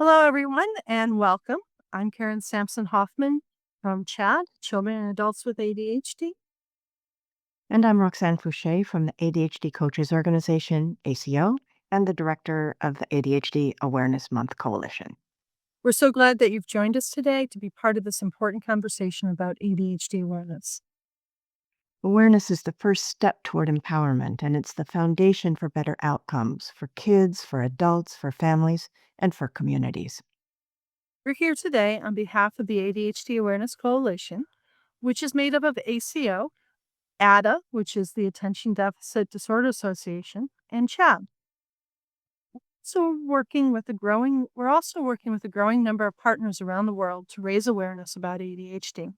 Hello, everyone, and welcome. I'm Karen Sampson Hoffman from CHAD, Children and Adults with ADHD. And I'm Roxanne Fouché from the ADHD Coaches Organization, ACO, and the director of the ADHD Awareness Month Coalition. We're so glad that you've joined us today to be part of this important conversation about ADHD awareness. Awareness is the first step toward empowerment, and it's the foundation for better outcomes for kids, for adults, for families, and for communities. We're here today on behalf of the ADHD Awareness Coalition, which is made up of ACO, ADA, which is the Attention Deficit Disorder Association, and CHAD. We're also working with a growing number of partners around the world to raise awareness about ADHD.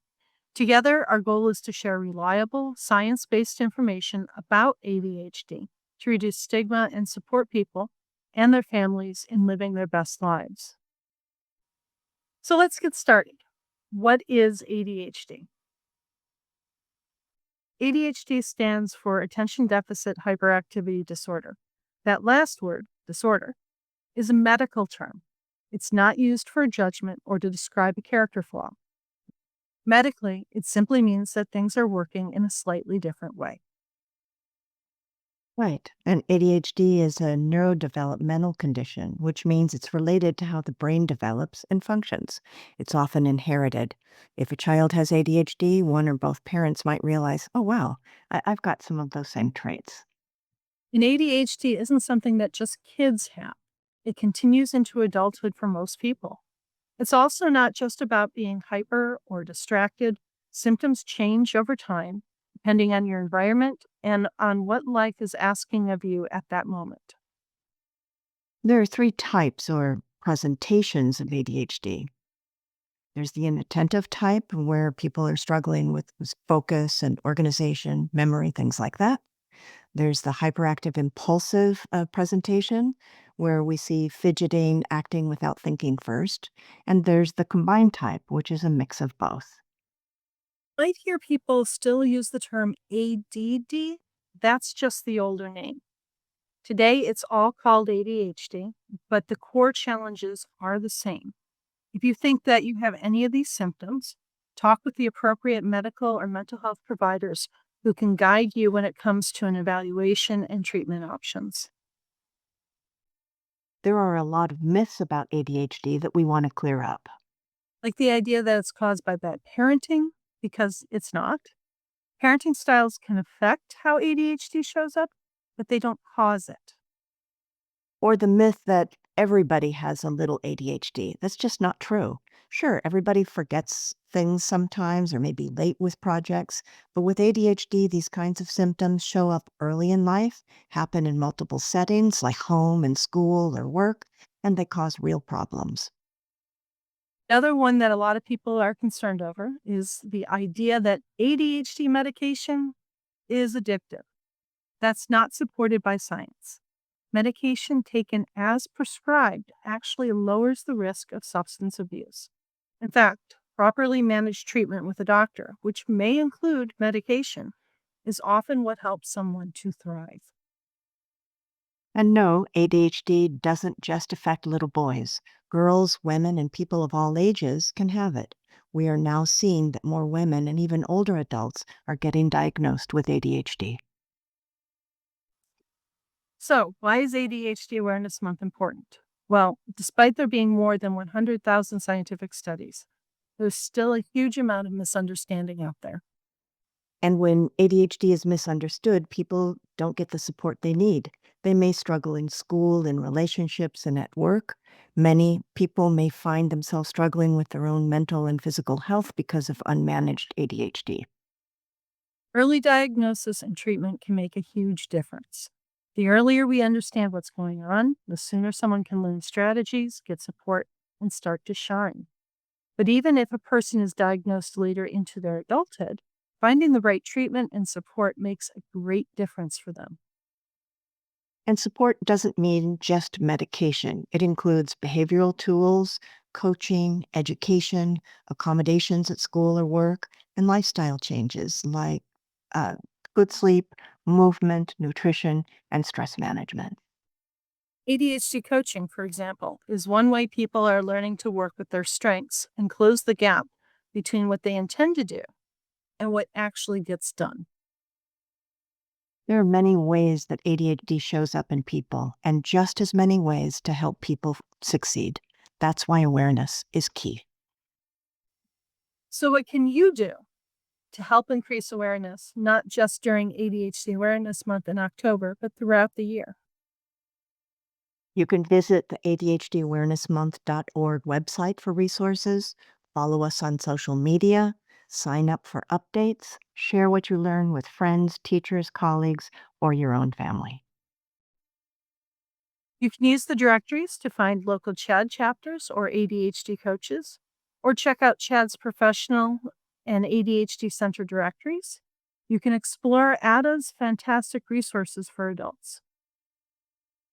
Together, our goal is to share reliable, science based information about ADHD to reduce stigma and support people and their families in living their best lives. So let's get started. What is ADHD? ADHD stands for Attention Deficit Hyperactivity Disorder. That last word, disorder, is a medical term. It's not used for a judgment or to describe a character flaw. Medically, it simply means that things are working in a slightly different way. Right. And ADHD is a neurodevelopmental condition, which means it's related to how the brain develops and functions. It's often inherited. If a child has ADHD, one or both parents might realize, oh, wow, I've got some of those same traits. And ADHD isn't something that just kids have. It continues into adulthood for most people. It's also not just about being hyper or distracted. Symptoms change over time, depending on your environment and on what life is asking of you at that moment. There are three types or presentations of ADHD. There's the inattentive type, where people are struggling with focus and organization, memory, things like that. There's the hyperactive impulsive presentation, where we see fidgeting, acting without thinking first. And there's the combined type, which is a mix of both. Might hear people still use the term ADD. That's just the older name. Today, it's all called ADHD, but the core challenges are the same. If you think that you have any of these symptoms, talk with the appropriate medical or mental health providers who can guide you when it comes to an evaluation and treatment options. There are a lot of myths about ADHD that we want to clear up. Like the idea that it's caused by bad parenting, because it's not. Parenting styles can affect how ADHD shows up, but they don't cause it. Or the myth that everybody has a little ADHD. That's just not true. Sure, everybody forgets things sometimes or may be late with projects, but with ADHD, these kinds of symptoms show up early in life, happen in multiple settings like home and school or work, and they cause real problems. Another one that a lot of people are concerned over is the idea that ADHD medication is addictive. That's not supported by science. Medication taken as prescribed actually lowers the risk of substance abuse. In fact, properly managed treatment with a doctor, which may include medication, is often what helps someone to thrive. And no, ADHD doesn't just affect little boys. Girls, women, and people of all ages can have it. We are now seeing that more women and even older adults are getting diagnosed with ADHD. So, why is ADHD Awareness Month important? Well, despite there being more than 100,000 scientific studies, there's still a huge amount of misunderstanding out there. And when ADHD is misunderstood, people don't get the support they need. They may struggle in school, in relationships, and at work. Many people may find themselves struggling with their own mental and physical health because of unmanaged ADHD. Early diagnosis and treatment can make a huge difference. The earlier we understand what's going on, the sooner someone can learn strategies, get support, and start to shine. But even if a person is diagnosed later into their adulthood, finding the right treatment and support makes a great difference for them. And support doesn't mean just medication. It includes behavioral tools, coaching, education, accommodations at school or work, and lifestyle changes like uh, good sleep, movement, nutrition, and stress management. ADHD coaching, for example, is one way people are learning to work with their strengths and close the gap between what they intend to do and what actually gets done. There are many ways that ADHD shows up in people, and just as many ways to help people succeed. That's why awareness is key. So, what can you do to help increase awareness, not just during ADHD Awareness Month in October, but throughout the year? You can visit the ADHDawarenessmonth.org website for resources, follow us on social media, sign up for updates, share what you learn with friends, teachers, colleagues, or your own family. You can use the directories to find local CHAD chapters or ADHD coaches, or check out CHAD's professional and ADHD center directories. You can explore ADA's fantastic resources for adults.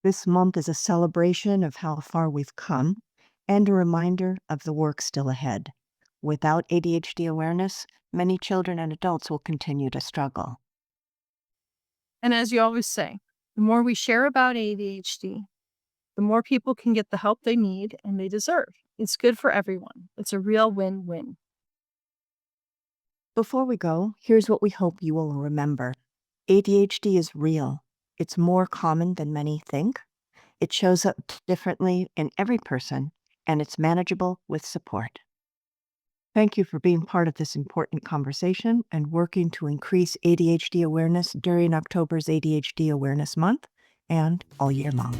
This month is a celebration of how far we've come and a reminder of the work still ahead. Without ADHD awareness, many children and adults will continue to struggle. And as you always say, the more we share about ADHD, the more people can get the help they need and they deserve. It's good for everyone. It's a real win-win. Before we go, here's what we hope you will remember. ADHD is real. It's more common than many think. It shows up differently in every person, and it's manageable with support. Thank you for being part of this important conversation and working to increase ADHD awareness during October's ADHD Awareness Month and all year long.